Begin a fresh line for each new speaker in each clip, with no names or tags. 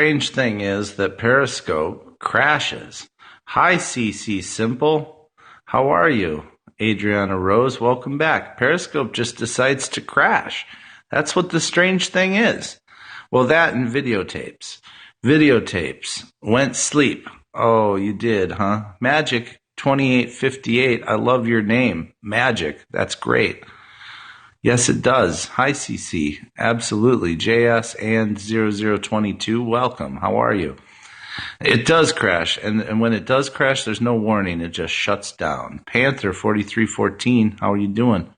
Strange thing is that Periscope crashes. Hi, CC Simple. How are you? Adriana Rose, welcome back. Periscope just decides to crash. That's what the strange thing is. Well, that and videotapes. Videotapes. Went sleep. Oh, you did, huh? Magic 2858. I love your name. Magic. That's great. Yes, it does. Hi, CC. Absolutely. JS and 0022, welcome. How are you? It does crash, and when it does crash, there's no warning. It just shuts down. Panther 4314, how are you doing?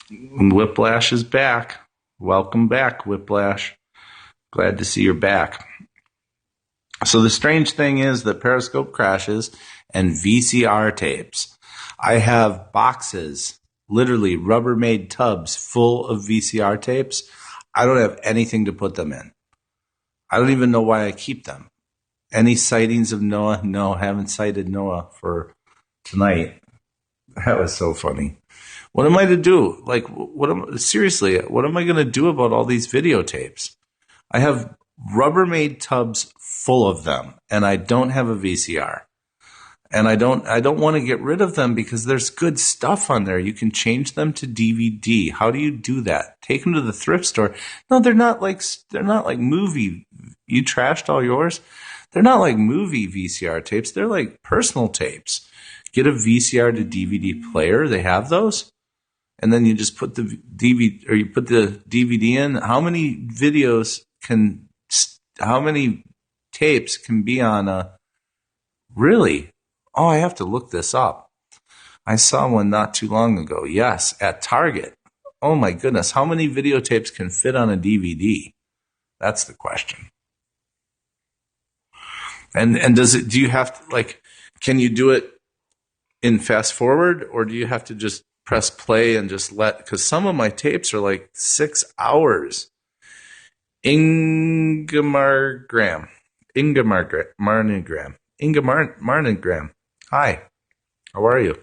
Whiplash is back. Welcome back, Whiplash. Glad to see you're back. So the strange thing is that Periscope crashes and VCR tapes. I have boxes, literally Rubbermaid tubs full of VCR tapes. I don't have anything to put them in. I don't even know why I keep them. Any sightings of Noah? No, haven't sighted Noah for tonight. That was so funny. What am I to do? Seriously, what am I going to do about all these videotapes? I have Rubbermaid tubs full of them, and I don't have a VCR. And I don't want to get rid of them because there's good stuff on there. You can change them to DVD. How do you do that? Take them to the thrift store. No, they're not like movie. You trashed all yours. They're not like movie VCR tapes. They're like personal tapes. Get a VCR to DVD player. They have those. And then you just put the DVD, or you put the DVD in. How many tapes can be on a, really? Oh, I have to look this up. I saw one not too long ago. Yes, at Target. Oh my goodness. How many videotapes can fit on a DVD? That's the question. And do you have to, can you do it in fast forward, or do you have to just press play and just because some of my tapes are like 6 hours. Ingemar Marnigram. Hi, how are you?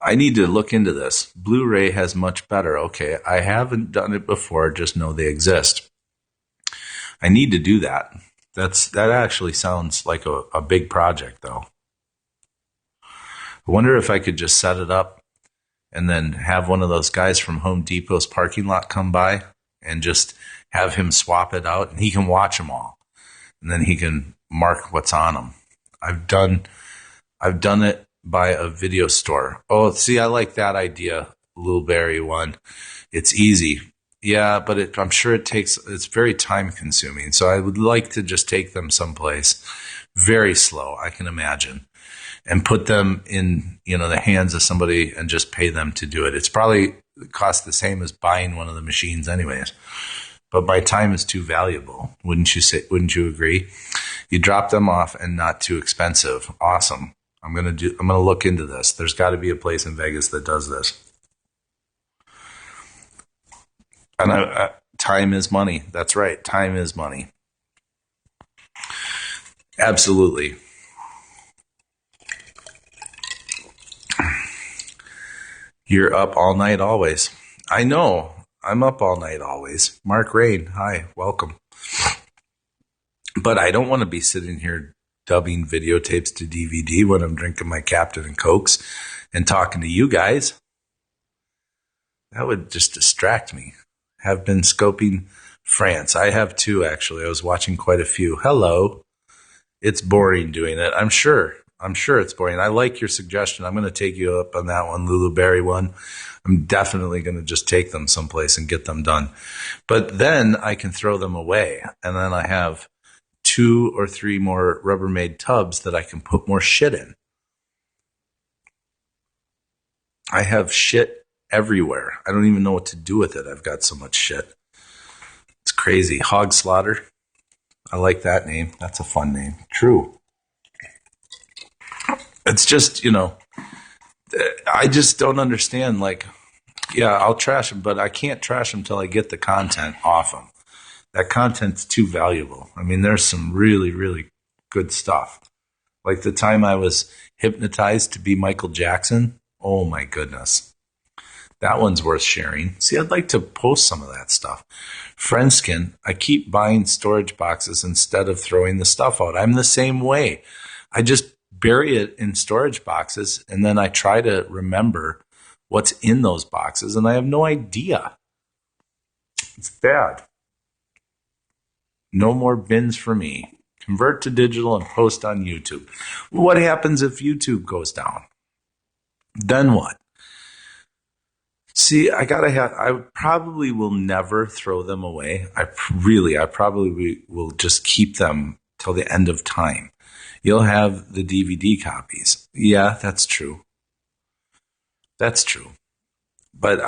I need to look into this. Blu-ray has much better. Okay, I haven't done it before, just know they exist. I need to do that. That actually sounds like a big project, though. I wonder if I could just set it up and then have one of those guys from Home Depot's parking lot come by and just have him swap it out, and he can watch them all. And then he can mark what's on them. I've done it by a video store. Oh, see, I like that idea, Blueberry one. It's easy. Yeah, but I'm sure it's very time consuming. So I would like to just take them someplace very slow, I can imagine, and put them in, the hands of somebody and just pay them to do it. It's probably cost the same as buying one of the machines anyways. But my time is too valuable. Wouldn't you agree? You drop them off and not too expensive. Awesome. I'm going to look into this. There's got to be a place in Vegas that does this. And time is money. That's right. Time is money. Absolutely. You're up all night always. I know. I'm up all night always. Mark Rain, hi, welcome. But I don't want to be sitting here dubbing videotapes to DVD when I'm drinking my Captain and Cokes and talking to you guys. That would just distract me. Have been scoping France. I have too, actually. I was watching quite a few. Hello. It's boring doing it. I'm sure it's boring. I like your suggestion. I'm going to take you up on that one, Lulu Berry one. I'm definitely going to just take them someplace and get them done. But then I can throw them away. And then I have 2 or 3 more Rubbermaid tubs that I can put more shit in. I have shit everywhere. I don't even know what to do with it. I've got so much shit. It's crazy. Hog Slaughter. I like that name. That's a fun name. True. It's just, I just don't understand. I'll trash them, but I can't trash them until I get the content off them. That content's too valuable. I mean, there's some really, really good stuff. Like the time I was hypnotized to be Michael Jackson. Oh my goodness. That one's worth sharing. See, I'd like to post some of that stuff. Friendskin, I keep buying storage boxes instead of throwing the stuff out. I'm the same way. I just bury it in storage boxes, and then I try to remember what's in those boxes, and I have no idea. It's bad. No more bins for me. Convert to digital and post on YouTube. What happens if YouTube goes down? Then what? See, I probably will never throw them away. I probably will just keep them till the end of time. You'll have the DVD copies. Yeah, that's true. That's true. But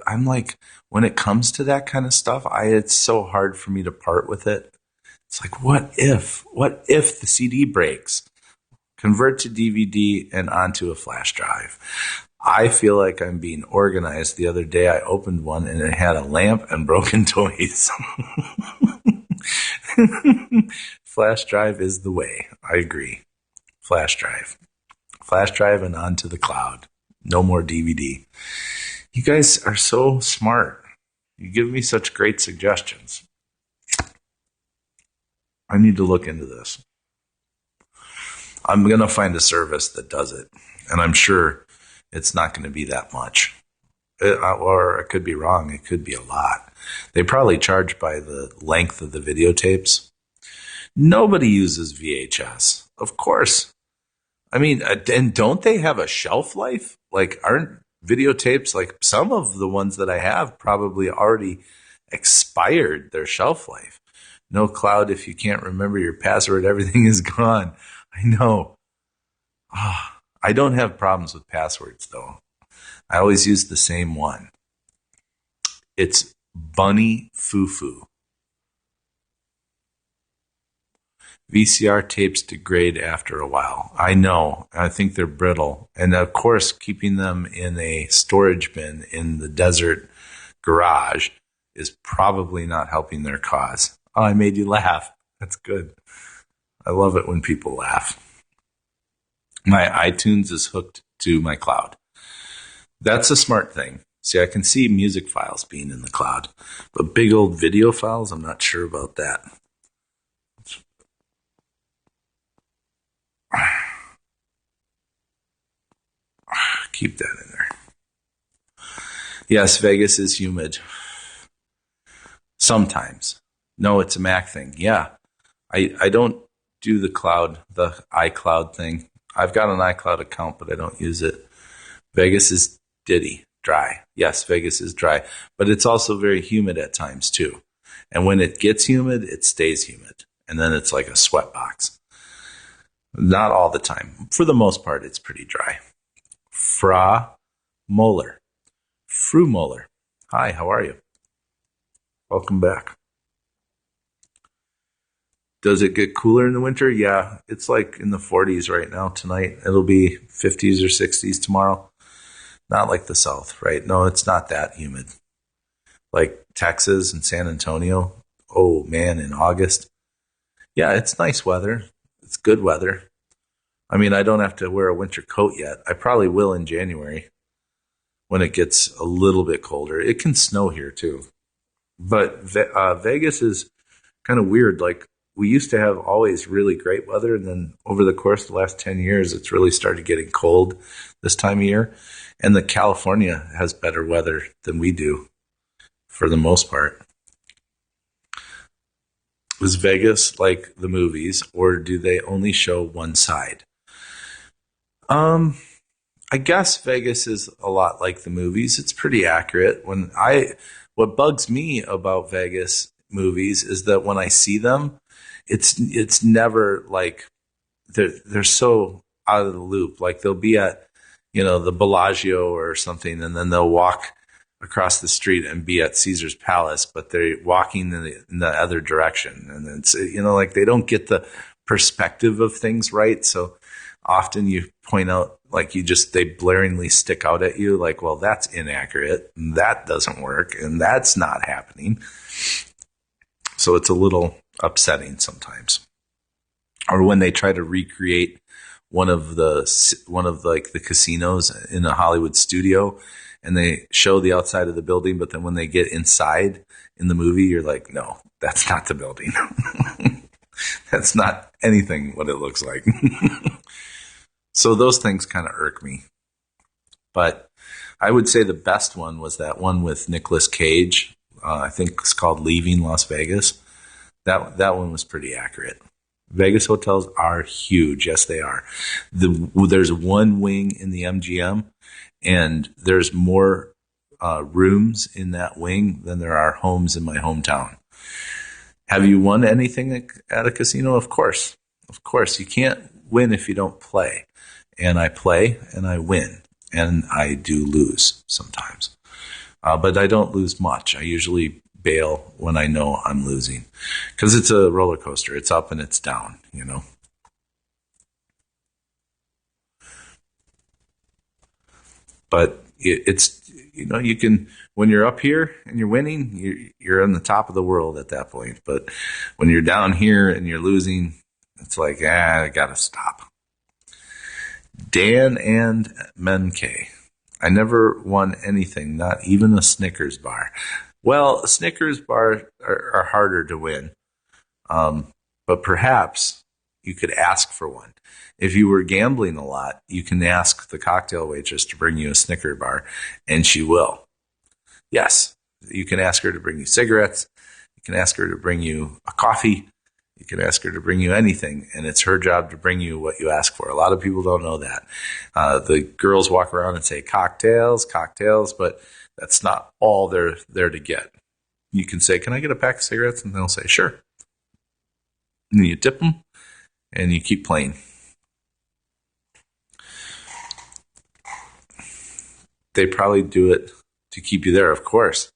I'm like, when it comes to that kind of stuff, it's so hard for me to part with it. It's like, what if the CD breaks? Convert to DVD and onto a flash drive. I feel like I'm being organized. The other day I opened one and it had a lamp and broken toys. Flash drive is the way. I agree. Flash drive. Flash drive and onto the cloud. No more DVD. You guys are so smart. You give me such great suggestions. I need to look into this. I'm going to find a service that does it. And I'm sure it's not going to be that much. Or I could be wrong. It could be a lot. They probably charge by the length of the videotapes. Nobody uses VHS. Of course. I mean, and don't they have a shelf life? Like, aren't videotapes, like some of the ones that I have probably already expired their shelf life. No cloud if you can't remember your password. Everything is gone. I know. I don't have problems with passwords, though. I always use the same one. It's Bunny Fufu. VCR tapes degrade after a while. I know. I think they're brittle. And of course, keeping them in a storage bin in the desert garage is probably not helping their cause. Oh, I made you laugh. That's good. I love it when people laugh. My iTunes is hooked to my cloud. That's a smart thing. See, I can see music files being in the cloud, but big old video files, I'm not sure about that. Keep that in there. Yes, Vegas is humid. Sometimes. No, it's a Mac thing. Yeah. I don't do the iCloud thing. I've got an iCloud account, but I don't use it. Vegas is dry. Yes, Vegas is dry, but it's also very humid at times too. And when it gets humid, it stays humid. And then it's like a sweat box. Not all the time. For the most part, it's pretty dry. Fru Moller. Hi, how are you? Welcome back. Does it get cooler in the winter? Yeah, it's like in the 40s right now tonight. It'll be 50s or 60s tomorrow. Not like the South, right? No, it's not that humid. Like Texas and San Antonio. Oh, man, in August. Yeah, it's nice weather. It's good weather. I mean, I don't have to wear a winter coat yet. I probably will in January when it gets a little bit colder. It can snow here, too. But Vegas is kind of weird. Like, we used to have always really great weather, and then over the course of the last 10 years, it's really started getting cold this time of year. And the California has better weather than we do for the most part. Is Vegas like the movies, or do they only show one side? I guess Vegas is a lot like the movies. It's pretty accurate. What bugs me about Vegas movies is that when I see them, it's never like they're so out of the loop. Like they'll be at, the Bellagio or something, and then they'll walk across the street and be at Caesar's Palace, but they're walking in the other direction. And it's, like they don't get the perspective of things right. So often you point out, like they blaringly stick out at you like, well, that's inaccurate, and that doesn't work, and that's not happening. So it's a little upsetting sometimes. Or when they try to recreate one of the casinos in a Hollywood studio, and they show the outside of the building, but then when they get inside in the movie, you're like, no, that's not the building. That's not anything what it looks like. So those things kind of irk me. But I would say the best one was that one with Nicolas Cage. I think it's called Leaving Las Vegas. That one was pretty accurate. Vegas hotels are huge. Yes, they are. There's one wing in the MGM, and there's more rooms in that wing than there are homes in my hometown. Have you won anything at a casino? Of course. Of course. You can't win if you don't play. And I play and I win. And I do lose sometimes. But I don't lose much. I usually bail when I know I'm losing. Because it's a roller coaster. It's up and it's down, you know. But it's, you know, you can, when you're up here and you're winning, you're on the top of the world at that point. But when you're down here and you're losing, it's like, I got to stop. Dan and Menke. I never won anything, not even a Snickers bar. Well, Snickers bars are harder to win. But perhaps you could ask for one. If you were gambling a lot, you can ask the cocktail waitress to bring you a Snicker bar, and she will. Yes, you can ask her to bring you cigarettes. You can ask her to bring you a coffee. You can ask her to bring you anything, and it's her job to bring you what you ask for. A lot of people don't know that. The girls walk around and say cocktails, cocktails, but that's not all they're there to get. You can say, can I get a pack of cigarettes? And they'll say, sure. And you tip them, and you keep playing. They probably do it to keep you there, of course.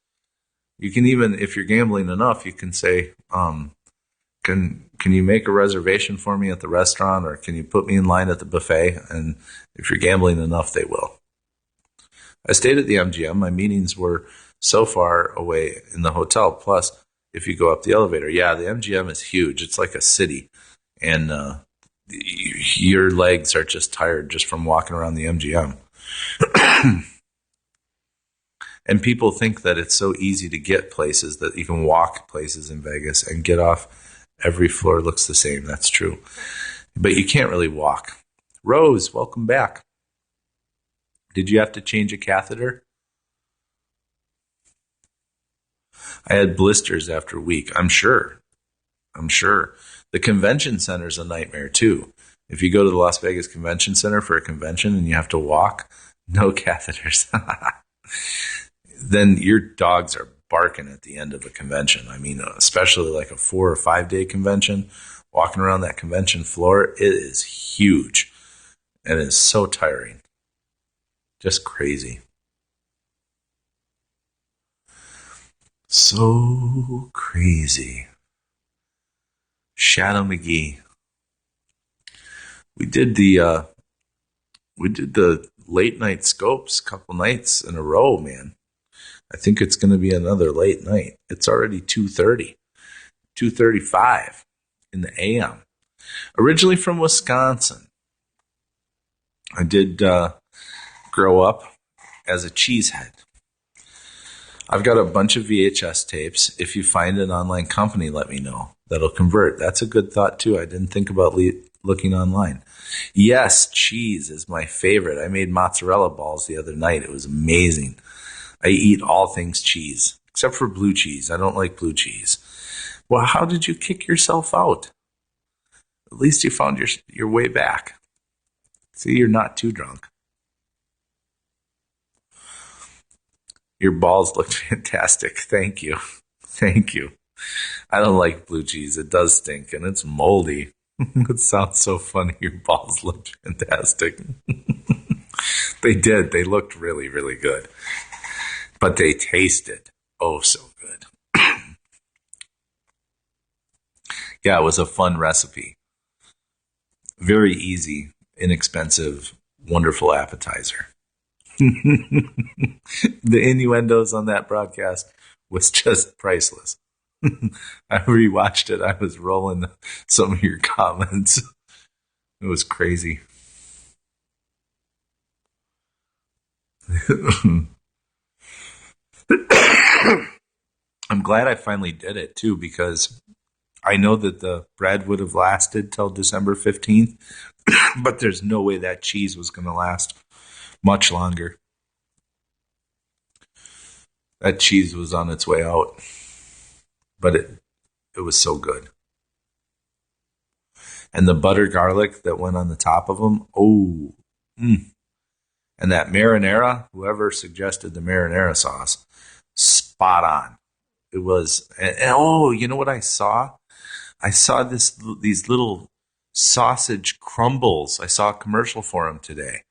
You can even, if you're gambling enough, you can say, can you make a reservation for me at the restaurant, or can you put me in line at the buffet? And if you're gambling enough, they will. I stayed at the MGM. My meetings were so far away in the hotel. Plus, if you go up the elevator, the MGM is huge. It's like a city. And your legs are just tired just from walking around the MGM. And people think that it's so easy to get places, that you can walk places in Vegas and get off. Every floor looks the same. That's true. But you can't really walk. Rose, welcome back. Did you have to change a catheter? I had blisters after a week. I'm sure. The convention center is a nightmare too. If you go to the Las Vegas Convention Center for a convention and you have to walk, no catheters. Then your dogs are barking at the end of a convention. I mean, especially like a 4 or 5 day convention, walking around that convention floor, it is huge. And it is so tiring. Just crazy. So crazy. Shadow McGee. We did the late night scopes a couple nights in a row, man. I think it's going to be another late night. It's already 2:30, 2:35 in the AM. Originally from Wisconsin. I did grow up as a cheesehead. I've got a bunch of VHS tapes. If you find an online company, let me know. That'll convert. That's a good thought, too. I didn't think about looking online. Yes, cheese is my favorite. I made mozzarella balls the other night. It was amazing. I eat all things cheese, except for blue cheese. I don't like blue cheese. Well, how did you kick yourself out? At least you found your way back. See, you're not too drunk. Your balls look fantastic. Thank you. Thank you. I don't like blue cheese. It does stink, and it's moldy. It sounds so funny. Your balls look fantastic. They did. They looked really, really good. But they tasted oh so good. Yeah, it was a fun recipe. Very easy, inexpensive, wonderful appetizer. The innuendos on that broadcast was just priceless. I rewatched it. I was rolling some of your comments. It was crazy. I'm glad I finally did it too, because I know that the bread would have lasted till December 15th, but there's no way that cheese was going to last much longer. That cheese was on its way out, but it was so good. And the butter garlic that went on the top of them, oh, and that marinara, whoever suggested the marinara sauce, spot on. It was, and oh, you know what I saw? I saw these little sausage crumbles. I saw a commercial for them today.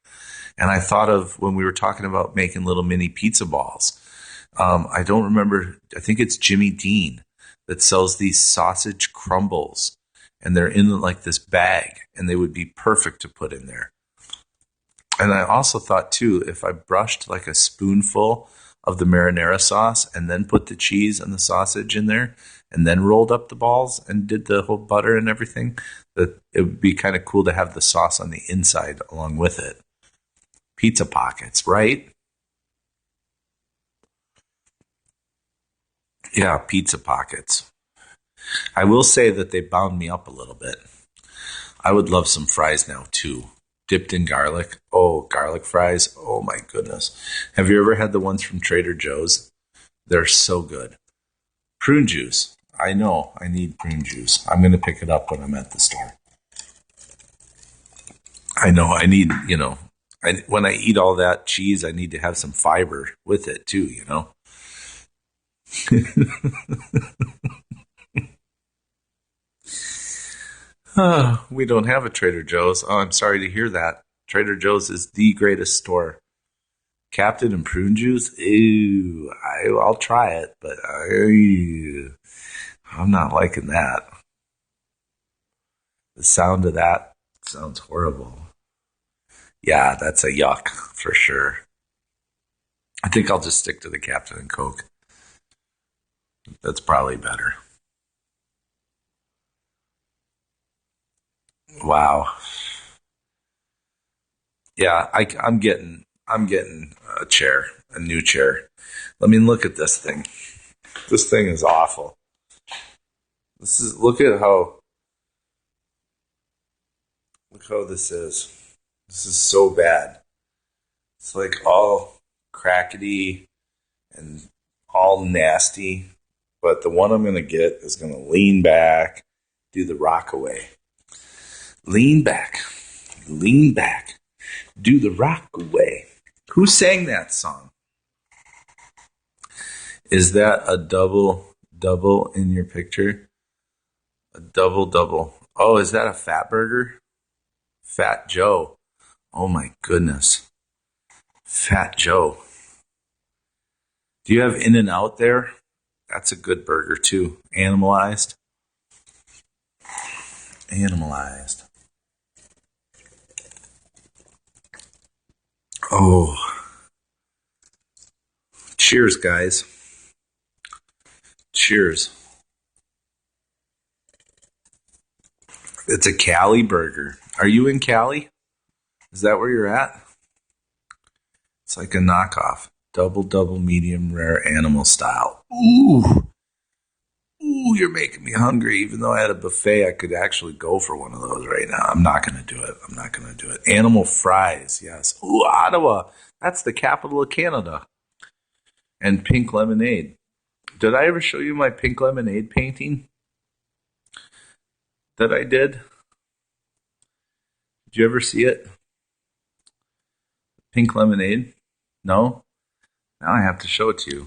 And I thought of when we were talking about making little mini pizza balls. I don't remember. I think it's Jimmy Dean that sells these sausage crumbles. And they're in like this bag. And they would be perfect to put in there. And I also thought, too, if I brushed like a spoonful of the marinara sauce and then put the cheese and the sausage in there and then rolled up the balls and did the whole butter and everything, that it would be kind of cool to have the sauce on the inside along with it. Pizza pockets, right? Yeah, pizza pockets. I will say that they bound me up a little bit. I would love some fries now, too. Dipped in garlic. Oh, garlic fries. Oh, my goodness. Have you ever had the ones from Trader Joe's? They're so good. Prune juice. I know. I need prune juice. I'm going to pick it up when I'm at the store. I know. I need, when I eat all that cheese, I need to have some fiber with it, too, We don't have a Trader Joe's. Oh, I'm sorry to hear that. Trader Joe's is the greatest store. Captain and prune juice? Ew. I'll try it, but I'm not liking that. The sound of that sounds horrible. Yeah, that's a yuck for sure. I think I'll just stick to the Captain and Coke. That's probably better. Wow. Yeah, I'm getting a new chair. Let me look at this thing. This thing is awful. Look how this is. This is so bad. It's like all crackety and all nasty. But the one I'm going to get is going to lean back, do the rock away. Lean back, do the rock away. Who sang that song? Is that a double in your picture? A double. Oh, is that a Fat Burger? Fat Joe. Oh my goodness. Fat Joe. Do you have In-N-Out there? That's a good burger too. Animalized. Oh. Cheers, guys. Cheers. It's a Cali burger. Are you in Cali? Is that where you're at? It's like a knockoff. Double, medium rare animal style. Ooh, you're making me hungry. Even though I had a buffet, I could actually go for one of those right now. I'm not going to do it. Animal fries, yes. Ooh, Ottawa. That's the capital of Canada. And pink lemonade. Did I ever show you my pink lemonade painting that I did? Did you ever see it? Pink lemonade? No? Now I have to show it to you.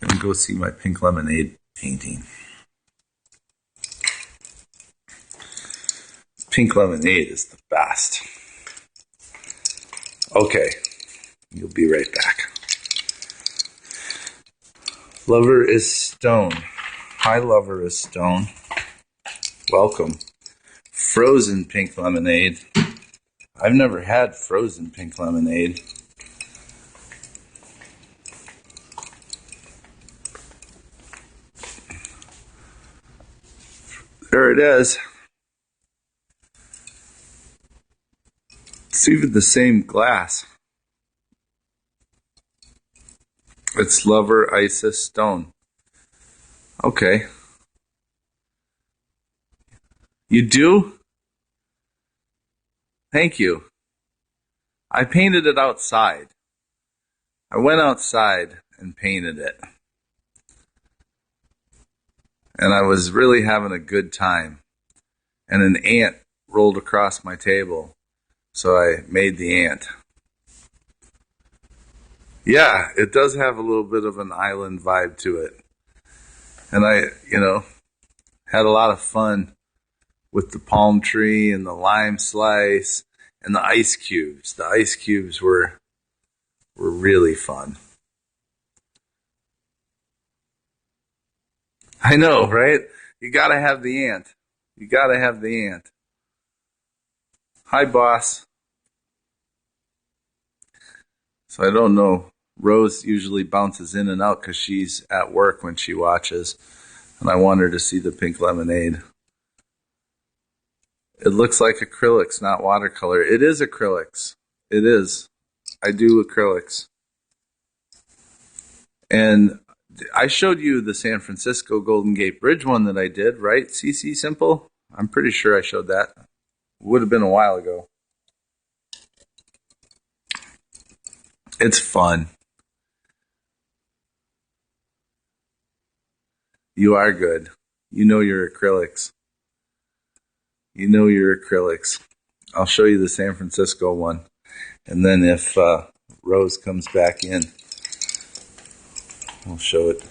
Let me go see my pink lemonade painting. Pink lemonade is the best. Okay, you'll be right back. Lover is Stone. Hi, Lover is Stone. Welcome. Frozen pink lemonade. I've never had frozen pink lemonade. There it is. It's even the same glass. It's Lover Isis Stone. Okay. You do? Thank you. I painted it outside. I went outside and painted it. And I was really having a good time. And an ant rolled across my table. So I made the ant. Yeah, it does have a little bit of an island vibe to it. And I, had a lot of fun with the palm tree and the lime slice and the ice cubes. The ice cubes were really fun. I know, right? You gotta have the ant. You gotta have the ant. Hi, boss. So I don't know. Rose usually bounces in and out because she's at work when she watches. And I want her to see the pink lemonade. It looks like acrylics, not watercolor. It is acrylics. It is. I do acrylics. And I showed you the San Francisco Golden Gate Bridge one that I did, right? CC Simple? I'm pretty sure I showed that. Would have been a while ago. It's fun. You are good. You know your acrylics. You know your acrylics. I'll show you the San Francisco one. And then if Rose comes back in, we'll show it.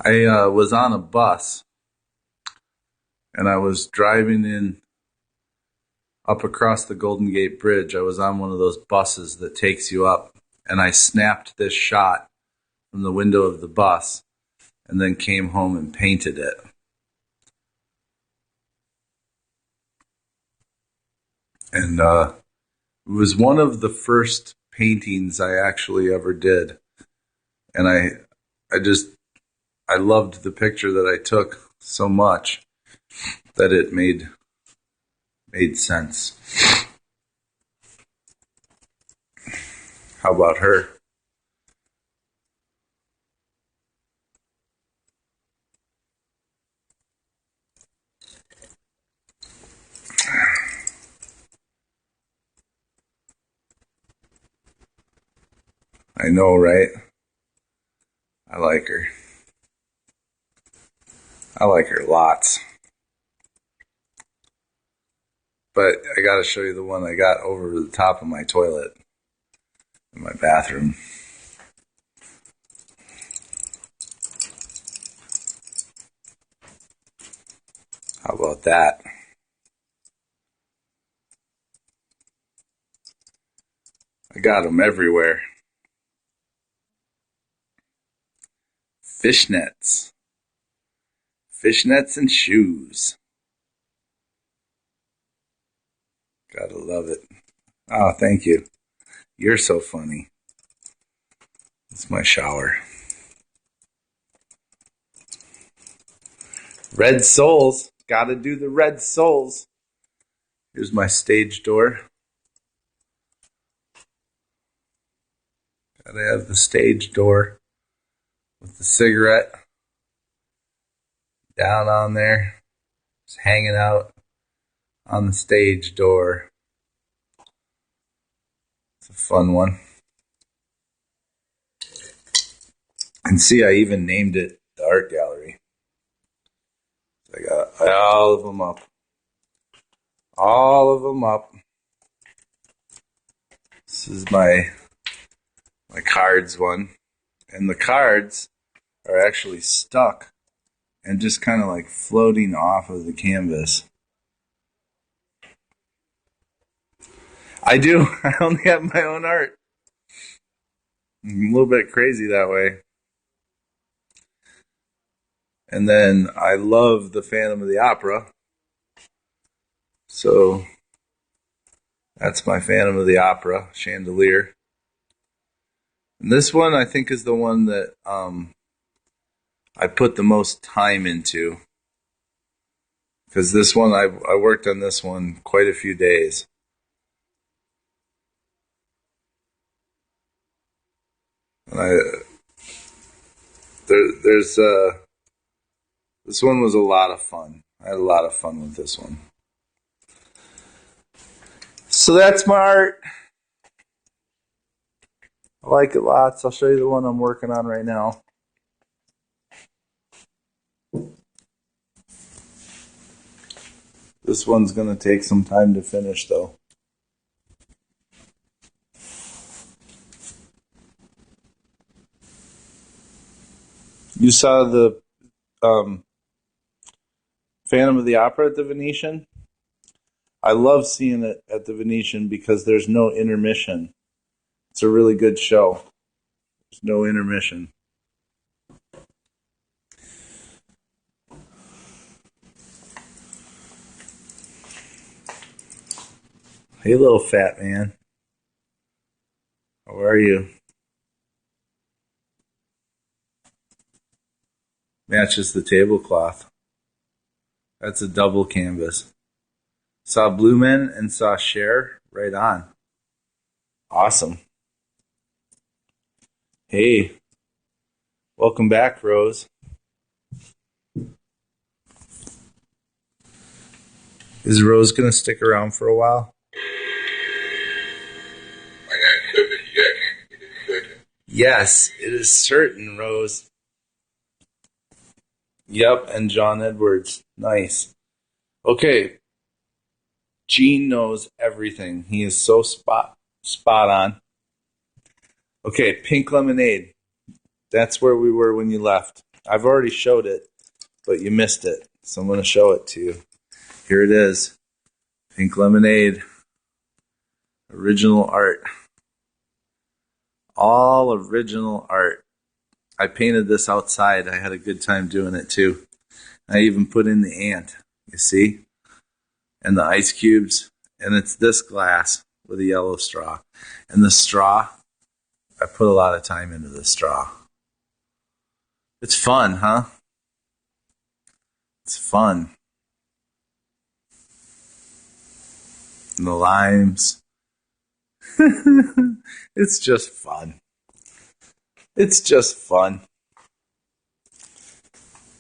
I was on a bus and I was driving in up across the Golden Gate Bridge. I was on one of those buses that takes you up, and I snapped this shot from the window of the bus and then came home and painted it. And it was one of the first paintings I actually ever did. And I loved the picture that I took so much that it made sense. How about her? I know, right? I like her. I like her lots. But I gotta show you the one I got over the top of my toilet in my bathroom. How about that? I got them everywhere. Fishnets. Fishnets and shoes. Gotta love it. Oh, thank you. You're so funny. It's my shower. Red soles. Gotta do the red soles. Here's my stage door. Gotta have the stage door with the cigarette down on there. Just hanging out on the stage door. It's a fun one. And see, I even named it the art gallery. I got all of them up. All of them up. This is my cards one. And the cards are actually stuck and just kind of like floating off of the canvas. I do. I only have my own art. I'm a little bit crazy that way. And then I love the Phantom of the Opera. So that's my Phantom of the Opera chandelier. And this one I think is the one that I put the most time into. Because this one, I worked on this one quite a few days. And there's this one was a lot of fun. I had a lot of fun with this one. So that's my art. I like it lots. I'll show you the one I'm working on right now. This one's going to take some time to finish, though. You saw the Phantom of the Opera at the Venetian? I love seeing it at the Venetian because there's no intermission. It's a really good show. There's no intermission. Hey, little fat man. How are you? Matches the tablecloth. That's a double canvas. Saw Blue Men and saw Cher. Right on. Awesome. Hey. Welcome back, Rose. Is Rose going to stick around for a while? Yes, it is certain, Rose. Yep, and John Edwards. Nice. Okay. Gene knows everything. He is so spot on. Okay, Pink Lemonade. That's where we were when you left. I've already showed it, but you missed it. So I'm going to show it to you. Here it is. Pink Lemonade. Original art. All original art. I painted this outside. I had a good time doing it too. I even put in the ant, you see? And the ice cubes. And it's this glass with a yellow straw. And the straw, I put a lot of time into the straw. It's fun, huh? It's fun. And the limes. It's just fun. It's just fun.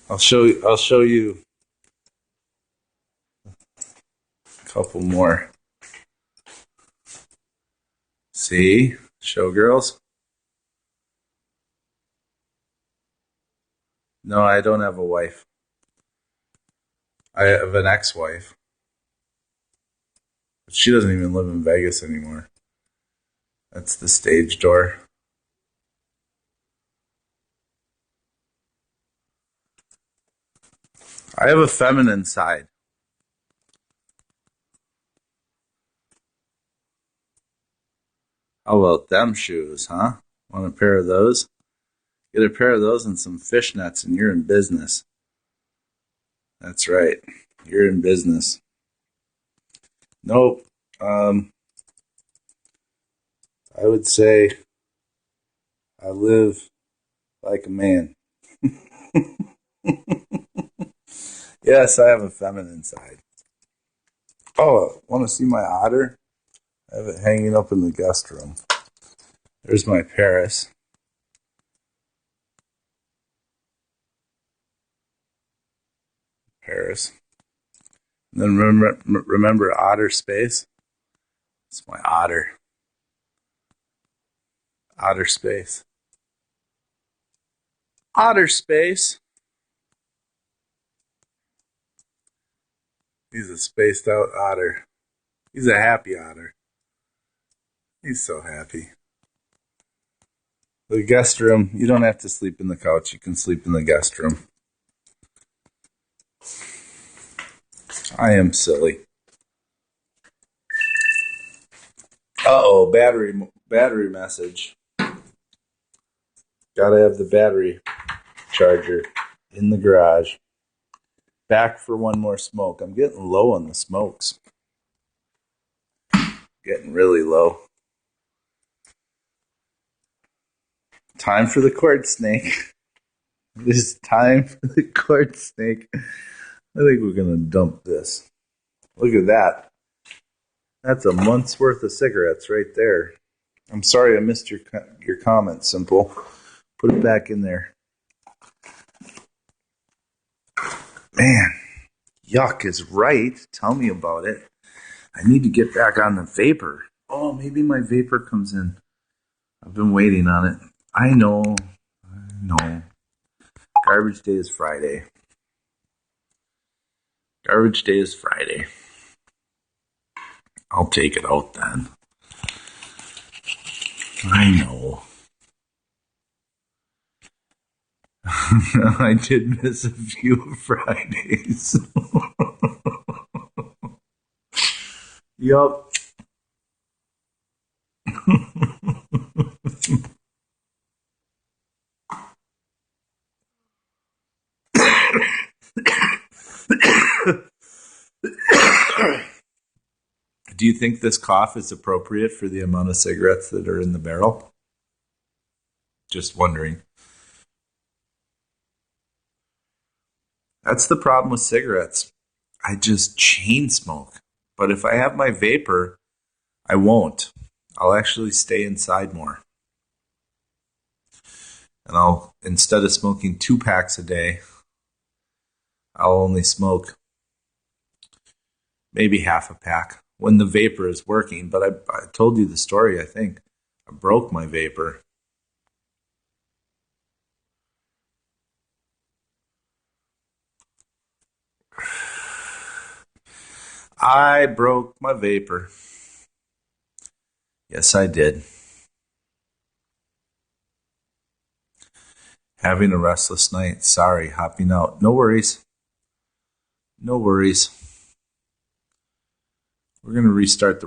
I'll show you a couple more. See? Showgirls? No, I don't have a wife. I have an ex-wife. But she doesn't even live in Vegas anymore. That's the stage door. I have a feminine side. How about them shoes, huh? Want a pair of those? Get a pair of those and some fishnets and you're in business. That's right. You're in business. Nope. I would say I live like a man. Yes, I have a feminine side. Oh, want to see my otter? I have it hanging up in the guest room. There's my Paris. Paris. And then remember Otter Space? It's my otter. Otter Space. Otter Space. He's a spaced out otter. He's a happy otter. He's so happy. The guest room, you don't have to sleep in the couch. You can sleep in the guest room. I am silly. Uh-oh, battery message. Gotta have the battery charger. in the garage. Back for one more smoke. I'm getting low on the smokes. Getting really low. Time for the quartz snake. It is time for the quartz snake. I think we're going to dump this. Look at that. That's a month's worth of cigarettes right there. I'm sorry I missed your comment, Simple. Put it back in there. Man, yuck is right. Tell me about it. I need to get back on the vapor. Oh, maybe my vapor comes in. I've been waiting on it. I know. Garbage day is Friday. Garbage day is Friday. I'll take it out then. I know. I did miss a few Fridays. Yup. Do you think this cough is appropriate for the amount of cigarettes that are in the barrel? Just wondering. That's the problem with cigarettes. I just chain smoke. But if I have my vapor, I won't. I'll actually stay inside more. And I'll, instead of smoking 2 packs a day, I'll only smoke maybe half a pack when the vapor is working. But I told you the story, I think. I broke my vapor. I broke my vapor. Yes, I did. Having a restless night. Sorry, hopping out. No worries. No worries. We're going to restart the